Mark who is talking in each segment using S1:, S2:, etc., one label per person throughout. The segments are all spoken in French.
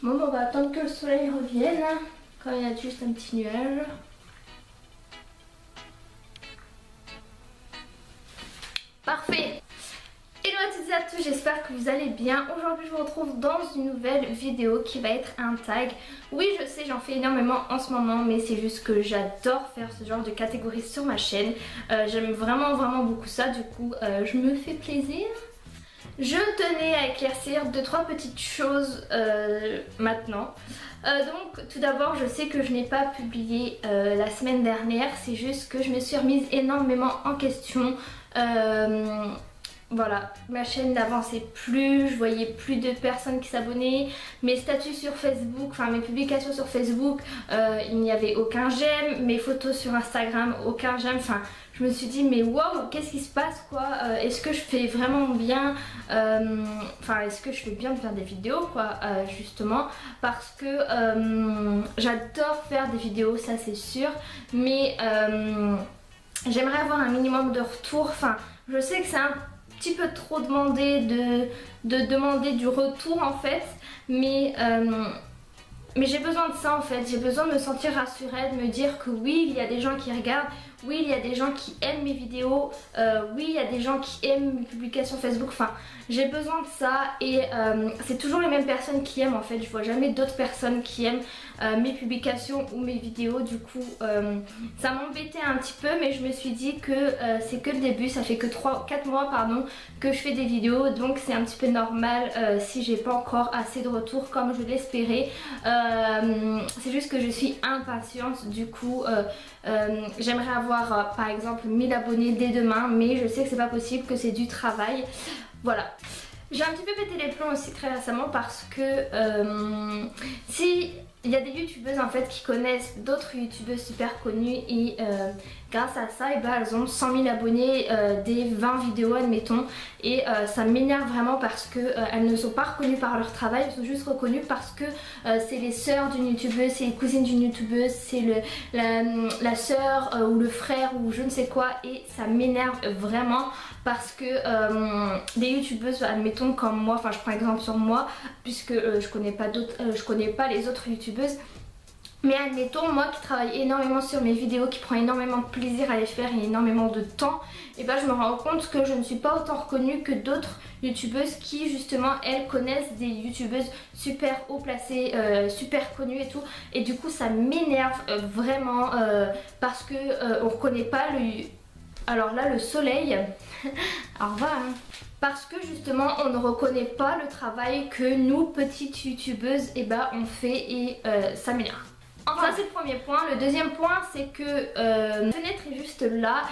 S1: Bon, on va attendre que le soleil revienne. Quand il y a juste un petit nuage. Parfait. Hello à toutes et à tous, j'espère que vous allez bien. Aujourd'hui je vous retrouve dans une nouvelle vidéo qui va être un tag. Oui, je sais, j'en fais énormément en ce moment, mais c'est juste que j'adore faire ce genre de catégorie sur ma chaîne. J'aime vraiment beaucoup ça, du coup je me fais plaisir. Je tenais à éclaircir 2-3 petites choses maintenant. Donc tout d'abord, je sais que je n'ai pas publié la semaine dernière, c'est juste que je me suis remise énormément en question. Voilà, ma chaîne n'avançait plus, je voyais plus de personnes qui s'abonnaient, mes statuts sur Facebook, enfin mes publications sur Facebook, il n'y avait aucun j'aime, mes photos sur Instagram, aucun j'aime, enfin je me suis dit mais waouh, qu'est-ce qui se passe quoi, est-ce que je fais vraiment bien, enfin est-ce que je fais bien de faire des vidéos quoi, justement, parce que j'adore faire des vidéos, ça c'est sûr, mais j'aimerais avoir un minimum de retour, enfin je sais que c'est un petit peu trop demandé de demander du retour en fait, mais j'ai besoin de ça en fait, j'ai besoin de me sentir rassurée, de me dire que oui, il y a des gens qui regardent, oui, il y a des gens qui aiment mes vidéos, oui, il y a des gens qui aiment mes publications Facebook, enfin j'ai besoin de ça, et c'est toujours les mêmes personnes qui aiment en fait, je vois jamais d'autres personnes qui aiment mes publications ou mes vidéos, du coup ça m'embêtait un petit peu, mais je me suis dit que c'est que le début, ça fait que 4 mois pardon que je fais des vidéos, donc c'est un petit peu normal si j'ai pas encore assez de retours comme je l'espérais. C'est juste que je suis impatiente, du coup j'aimerais avoir par exemple 1000 abonnés dès demain, mais je sais que c'est pas possible, que c'est du travail, voilà. J'ai un petit peu pété les plombs aussi très récemment parce que si il y a des youtubeuses en fait qui connaissent d'autres youtubeuses super connues, et grâce à ça, et ben, elles ont 100 000 abonnés dès 20 vidéos admettons, et ça m'énerve vraiment parce que elles ne sont pas reconnues par leur travail, elles sont juste reconnues parce que c'est les sœurs d'une youtubeuse, c'est les cousines d'une youtubeuse, c'est la sœur ou le frère ou je ne sais quoi, et ça m'énerve vraiment parce que les youtubeuses admettons comme moi, enfin je prends exemple sur moi puisque je connais pas les autres youtubeuses, mais admettons moi qui travaille énormément sur mes vidéos, qui prend énormément de plaisir à les faire et énormément de temps, et ben je me rends compte que je ne suis pas autant reconnue que d'autres youtubeuses qui justement elles connaissent des youtubeuses super haut placées, super connues et tout, et du coup ça m'énerve vraiment parce que on reconnaît pas le... Alors là le soleil, au revoir hein. Parce que justement on ne reconnaît pas le travail que nous petites youtubeuses et ben on fait, et ça m'énerve. Enfin, ça c'est le premier point. Le deuxième point c'est que la fenêtre est juste là,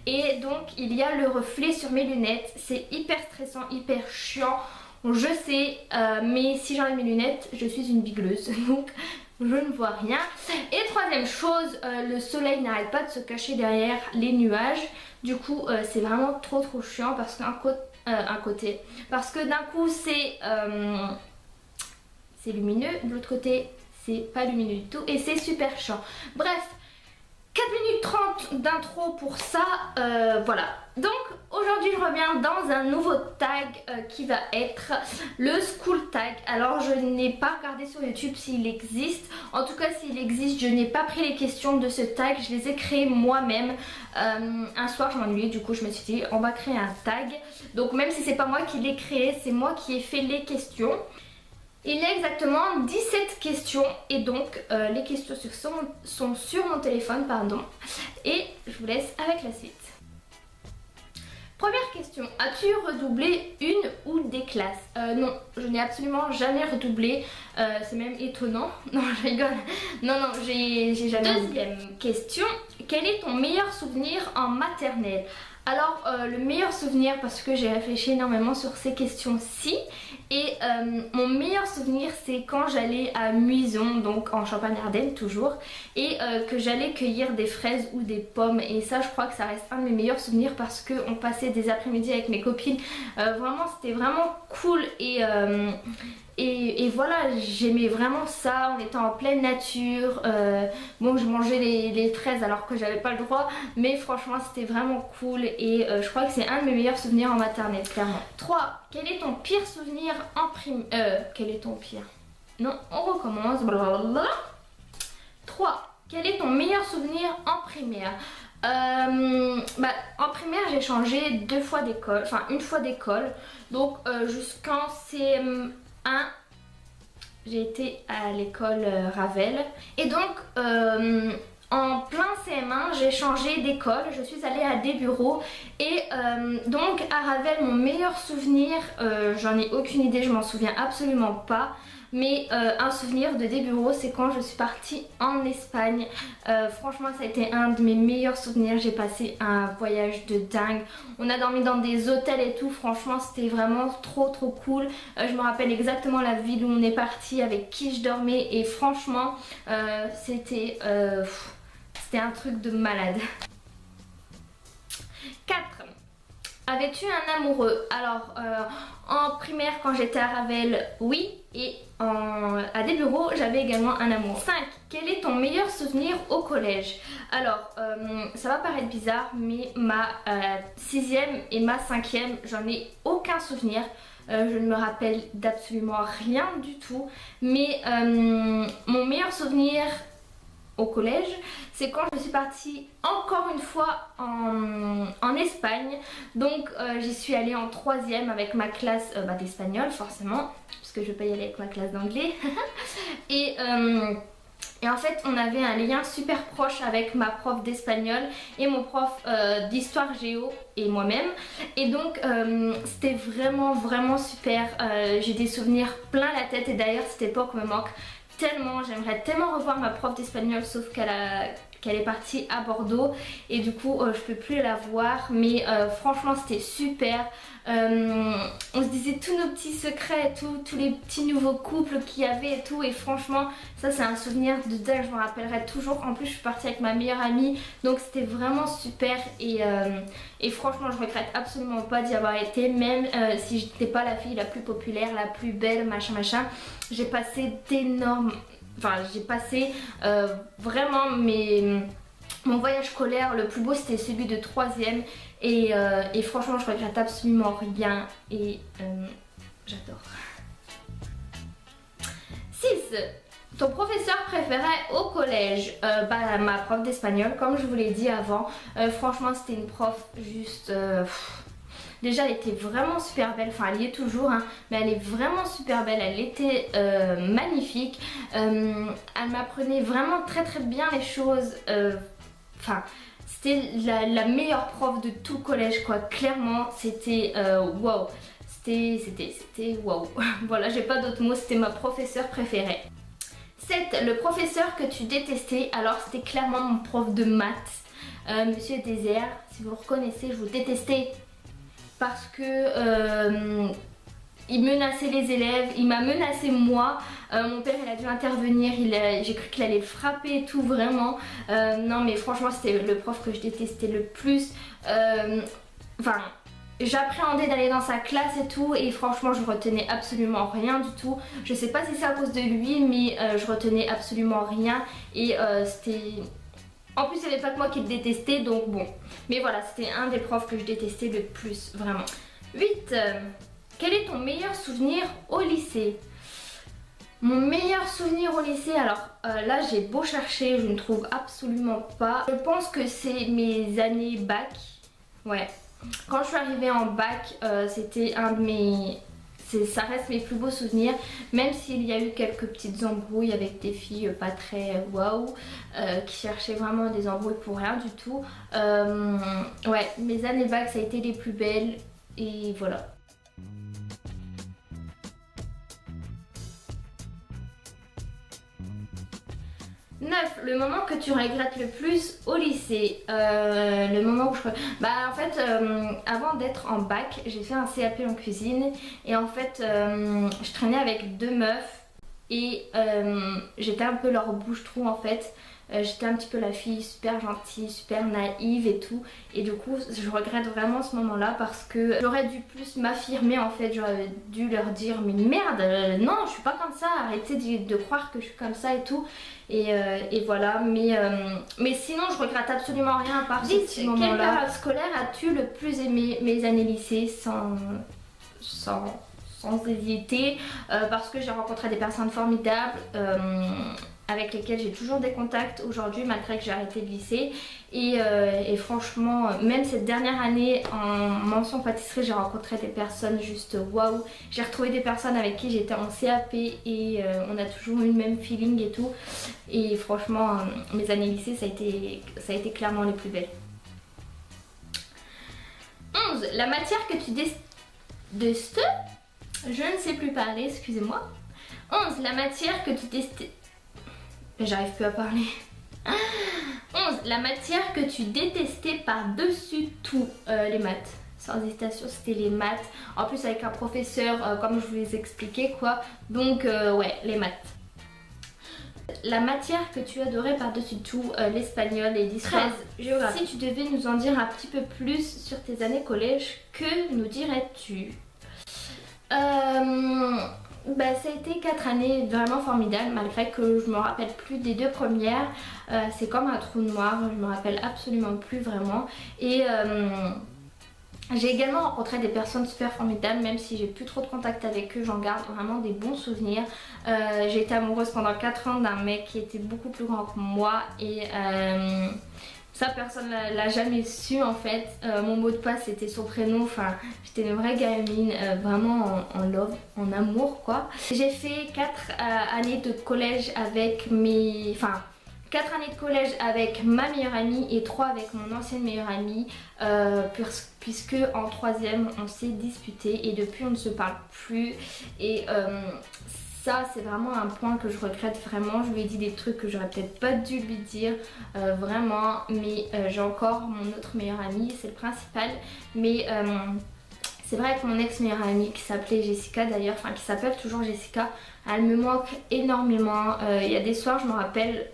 S1: et donc il y a le reflet sur mes lunettes. C'est hyper stressant, hyper chiant, je sais, mais si j'enlève mes lunettes je suis une bigleuse donc je ne vois rien. Et troisième chose, le soleil n'arrête pas de se cacher derrière les nuages. Du coup c'est vraiment trop chiant parce qu'un côté, parce que d'un coup c'est lumineux, de l'autre côté c'est pas lumineux du tout, et c'est super chiant. Bref, 4 minutes 30 d'intro pour ça, voilà. Donc aujourd'hui je reviens dans un nouveau tag qui va être le school tag. Alors je n'ai pas regardé sur YouTube s'il existe, en tout cas s'il existe je n'ai pas pris les questions de ce tag, je les ai créées moi-même. Un soir je m'ennuyais, du coup je me suis dit on va créer un tag. Donc même si c'est pas moi qui l'ai créé, c'est moi qui ai fait les questions. Il y a exactement 17 questions, et donc les questions sont sur mon téléphone, pardon, et je vous laisse avec la suite. Première question, as-tu redoublé une ou des classes? Non, je n'ai absolument jamais redoublé, c'est même étonnant, non je rigole, non j'ai jamais redoublé. Deuxième question, quel est ton meilleur souvenir en maternelle? Alors le meilleur souvenir, parce que j'ai réfléchi énormément sur ces questions-ci, et mon meilleur souvenir c'est quand j'allais à Muison, donc en Champagne-Ardenne toujours, et que j'allais cueillir des fraises ou des pommes, et ça je crois que ça reste un de mes meilleurs souvenirs parce qu'on passait des après-midi avec mes copines, vraiment c'était vraiment cool, et voilà, j'aimais vraiment ça, on était en pleine nature, bon je mangeais les fraises alors que j'avais pas le droit, mais franchement c'était vraiment cool, et je crois que c'est un de mes meilleurs souvenirs en maternelle, clairement. 3. Quel est ton pire souvenir en quel est ton pire? Non, on recommence. Blablabla. 3. Quel est ton meilleur souvenir en primaire? En primaire j'ai changé 2 fois d'école, enfin une fois d'école. Donc jusqu'en CM1 j'ai été à l'école Ravel. Et donc en plein CM1 j'ai changé d'école, je suis allée à des bureaux. Et donc à Ravel mon meilleur souvenir, j'en ai aucune idée, je m'en souviens absolument pas. Mais un souvenir de des bureaux, c'est quand je suis partie en Espagne. Franchement ça a été un de mes meilleurs souvenirs, j'ai passé un voyage de dingue. On a dormi dans des hôtels et tout, franchement c'était vraiment trop cool. Je me rappelle exactement la ville où on est parti, avec qui je dormais, et franchement c'était un truc de malade. 4. Avais-tu un amoureux? Alors en primaire quand j'étais à Ravel, oui, et à des bureaux j'avais également un amoureux. 5. Quel est ton meilleur souvenir au collège? Alors ça va paraître bizarre, mais ma 6e et ma 5e, j'en ai aucun souvenir. Je ne me rappelle d'absolument rien du tout. Mais mon meilleur souvenir au collège, c'est quand je suis partie encore une fois en Espagne. Donc j'y suis allée en 3e avec ma classe d'espagnol forcément, parce que je vais pas y aller avec ma classe d'anglais. et en fait on avait un lien super proche avec ma prof d'espagnol et mon prof d'histoire géo et moi-même. Et donc c'était vraiment super. J'ai des souvenirs plein la tête, et d'ailleurs cette époque me manque tellement. J'aimerais tellement revoir ma prof d'espagnol, sauf qu'elle est partie à Bordeaux et du coup je peux plus la voir. Mais franchement c'était super. On se disait tous nos petits secrets et tout, tous les petits nouveaux couples qu'il y avait et tout, et franchement ça c'est un souvenir de dingue, je me rappellerai toujours. En plus je suis partie avec ma meilleure amie, donc c'était vraiment super. Et franchement je regrette absolument pas d'y avoir été, même si j'étais pas la fille la plus populaire, la plus belle, machin. J'ai passé d'énormes... Enfin j'ai passé vraiment mon voyage scolaire le plus beau, c'était celui de 3e. Et franchement je regrette absolument rien, et j'adore. 6. Ton professeur préféré au collège? Ma prof d'espagnol, comme je vous l'ai dit avant. Franchement c'était une prof juste... Déjà elle était vraiment super belle, enfin elle y est toujours hein, mais elle est vraiment super belle, elle était magnifique. Elle m'apprenait vraiment très bien les choses. Enfin c'était la meilleure prof de tout le collège quoi, clairement c'était waouh. C'était waouh. Voilà, j'ai pas d'autres mots, c'était ma professeure préférée. 7. Le professeur que tu détestais? Alors c'était clairement mon prof de maths, Monsieur Désert. Si vous le reconnaissez, je vous détestais parce que il menaçait les élèves, il m'a menacé moi. Mon père il a dû intervenir, j'ai cru qu'il allait le frapper et tout, vraiment. Non mais franchement c'était le prof que je détestais le plus. Enfin j'appréhendais d'aller dans sa classe et tout, et franchement je retenais absolument rien du tout. Je sais pas si c'est à cause de lui, mais je retenais absolument rien. Et c'était... En plus il n'y avait pas que moi qui le détestais, donc bon. Mais voilà, c'était un des profs que je détestais le plus, vraiment. 8. Quel est ton meilleur souvenir au lycée? Mon meilleur souvenir au lycée, alors là j'ai beau chercher, je ne trouve absolument pas. Je pense que c'est mes années bac. Ouais. Quand je suis arrivée en bac, c'était un de mes... Ça reste mes plus beaux souvenirs, même s'il y a eu quelques petites embrouilles avec des filles pas très waouh, qui cherchaient vraiment des embrouilles pour rien du tout. Ouais, mes années bac ça a été les plus belles, et voilà. 9. Le moment que tu regrettes le plus au lycée. Le moment où je... en fait, avant d'être en bac, j'ai fait un CAP en cuisine. Et en fait, je traînais avec 2 meufs. Et j'étais un peu leur bouche-trou en fait. J'étais un petit peu la fille super gentille, super naïve et tout. Et du coup, je regrette vraiment ce moment-là parce que j'aurais dû plus m'affirmer en fait. J'aurais dû leur dire mais merde, non, je suis pas comme ça, arrêtez de croire que je suis comme ça et tout. Et voilà, mais sinon je regrette absolument rien à part ce petit moment-là. Quelle période scolaire as-tu le plus aimé? Mes années lycée, sans sans hésiter parce que j'ai rencontré des personnes formidables avec lesquelles j'ai toujours des contacts aujourd'hui malgré que j'ai arrêté le lycée et franchement même cette dernière année en mention pâtisserie j'ai rencontré des personnes juste waouh. J'ai retrouvé des personnes avec qui j'étais en CAP et on a toujours eu le même feeling et tout et franchement mes années lycée ça a été clairement les plus belles. 11. La matière que tu détestes. Je ne sais plus parler, excusez-moi. 11. La matière que tu détestes. J'arrive plus à parler. 11. La matière que tu détestais par-dessus tout. Les maths. Sans hésitation, c'était les maths. En plus, avec un professeur, comme je vous les expliquais, quoi. Donc, ouais, les maths. La matière que tu adorais par-dessus tout, l'espagnol et l'histoire. Géographie. Si tu devais nous en dire un petit peu plus sur tes années collège, que nous dirais-tu? Bah, ça a été 4 années vraiment formidables malgré que je me rappelle plus des 2 premières. C'est comme un trou noir, je me rappelle absolument plus vraiment. Et j'ai également rencontré des personnes super formidables, même si j'ai plus trop de contact avec eux, j'en garde vraiment des bons souvenirs. J'ai été amoureuse pendant 4 ans d'un mec qui était beaucoup plus grand que moi et ça personne l'a jamais su en fait. Mon mot de passe c'était son prénom, enfin j'étais une vraie gamine, vraiment en love, en amour quoi. J'ai fait 4 années de collège avec mes... Enfin 4 années de collège avec ma meilleure amie et 3 avec mon ancienne meilleure amie puisque en 3ème on s'est disputé et depuis on ne se parle plus et ça c'est vraiment un point que je regrette vraiment. Je lui ai dit des trucs que j'aurais peut-être pas dû lui dire vraiment mais j'ai encore mon autre meilleure amie, c'est le principal mais c'est vrai que mon ex meilleure amie qui s'appelait Jessica d'ailleurs, enfin qui s'appelle toujours Jessica, elle me manque énormément. Il y a des soirs je me rappelle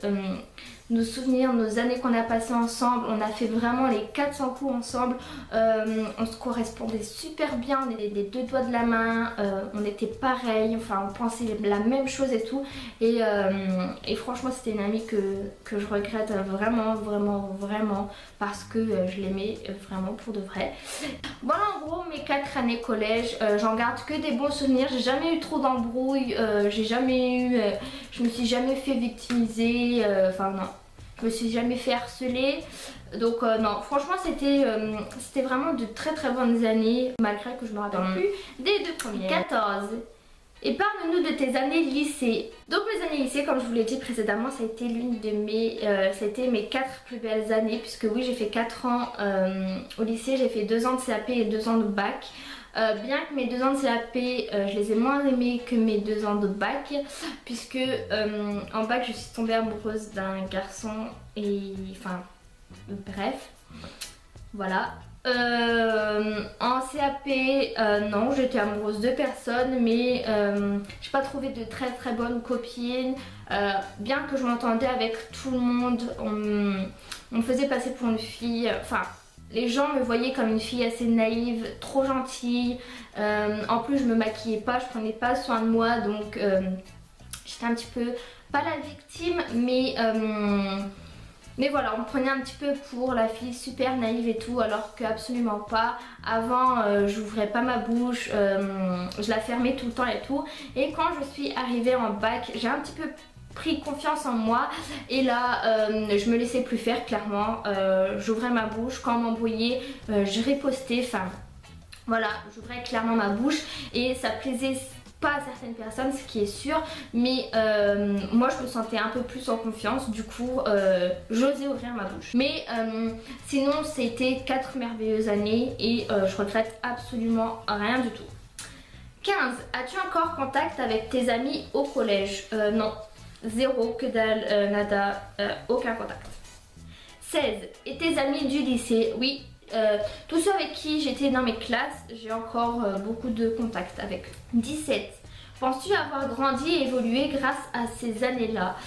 S1: nos souvenirs, nos années qu'on a passées ensemble, on a fait vraiment les 400 coups ensemble, on se correspondait super bien, on était les 2 doigts de la main, on était pareil, enfin on pensait la même chose et tout et franchement c'était une amie que je regrette vraiment parce que je l'aimais vraiment pour de vrai. Voilà en gros mes 4 années collège, j'en garde que des bons souvenirs, j'ai jamais eu trop d'embrouilles, je me suis jamais fait victimiser, enfin non. Je me suis jamais fait harceler, donc non, franchement c'était vraiment de très bonnes années, malgré que je me rappelle plus des 2 premières. 14. Et parle-nous de tes années lycée. Donc mes années lycée, comme je vous l'ai dit précédemment, ça a été l'une de mes 4 plus belles années, puisque oui j'ai fait 4 ans au lycée, j'ai fait 2 ans de CAP et 2 ans de bac. Bien que mes 2 ans de CAP, je les ai moins aimés que mes 2 ans de bac, puisque en bac je suis tombée amoureuse d'un garçon et enfin bref, voilà. En CAP, non, j'étais amoureuse de personne, mais j'ai pas trouvé de très bonnes copines. Bien que je m'entendais avec tout le monde, on me faisait passer pour une fille, enfin... Les gens me voyaient comme une fille assez naïve, trop gentille. En plus, je me maquillais pas, je prenais pas soin de moi, donc j'étais un petit peu, pas la victime, mais voilà, on me prenait un petit peu pour la fille super naïve et tout, alors que absolument pas. Avant, j'ouvrais pas ma bouche, je la fermais tout le temps et tout. Et quand je suis arrivée en bac, j'ai un petit peu pris confiance en moi et là je me laissais plus faire clairement, j'ouvrais ma bouche, quand on m'embrouillait je ripostais, enfin voilà, j'ouvrais clairement ma bouche et ça plaisait pas à certaines personnes, ce qui est sûr, mais moi je me sentais un peu plus en confiance, du coup j'osais ouvrir ma bouche. Mais sinon c'était 4 merveilleuses années et je regrette absolument rien du tout. 15. As-tu encore contact avec tes amis au collège? Non. Zéro, que dalle, nada, aucun contact. 16. Et tes amis du lycée? Oui, tous ceux avec qui j'étais dans mes classes, j'ai encore beaucoup de contacts avec eux. 17. Penses-tu avoir grandi et évolué grâce à ces années-là?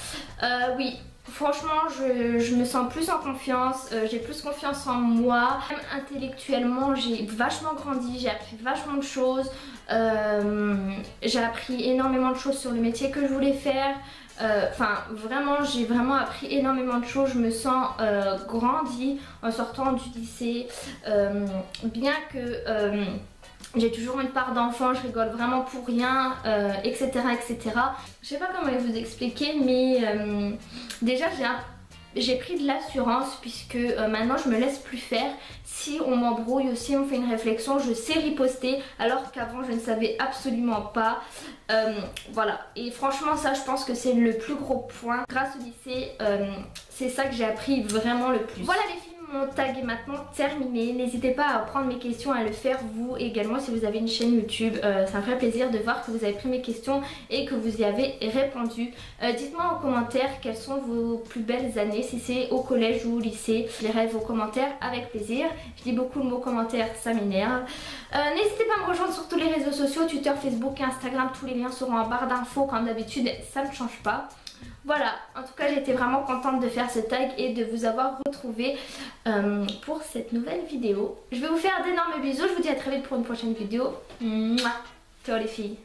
S1: Oui. Franchement, je me sens plus en confiance, j'ai plus confiance en moi. Même intellectuellement, j'ai vachement grandi, j'ai appris vachement de choses. J'ai appris énormément de choses sur le métier que je voulais faire. Enfin, vraiment, j'ai vraiment appris énormément de choses. Je me sens grandi en sortant du lycée. Bien que j'ai toujours une part d'enfant, je rigole vraiment pour rien, etc., etc. Je sais pas comment vous expliquer, mais déjà j'ai pris de l'assurance puisque maintenant je me laisse plus faire. Si on m'embrouille aussi, on fait une réflexion, je sais riposter alors qu'avant je ne savais absolument pas. Voilà, et franchement ça je pense que c'est le plus gros point. Grâce au lycée, c'est ça que j'ai appris vraiment le plus. Voilà les filles, mon tag est maintenant terminé. N'hésitez pas à prendre mes questions, à le faire vous également si vous avez une chaîne YouTube. Ça me ferait plaisir de voir que vous avez pris mes questions et que vous y avez répondu. Dites-moi en commentaire quelles sont vos plus belles années, si c'est au collège ou au lycée. Je lirai vos commentaires avec plaisir. Je dis beaucoup le mot commentaire, ça m'énerve. N'hésitez pas à me rejoindre sur tous les réseaux sociaux, Twitter, Facebook, Instagram. Tous les liens seront en barre d'infos comme d'habitude, ça ne change pas. Voilà, en tout cas j'étais vraiment contente de faire ce tag et de vous avoir retrouvé pour cette nouvelle vidéo. Je vais vous faire d'énormes bisous, je vous dis à très vite pour une prochaine vidéo. Mouah. Ciao les filles.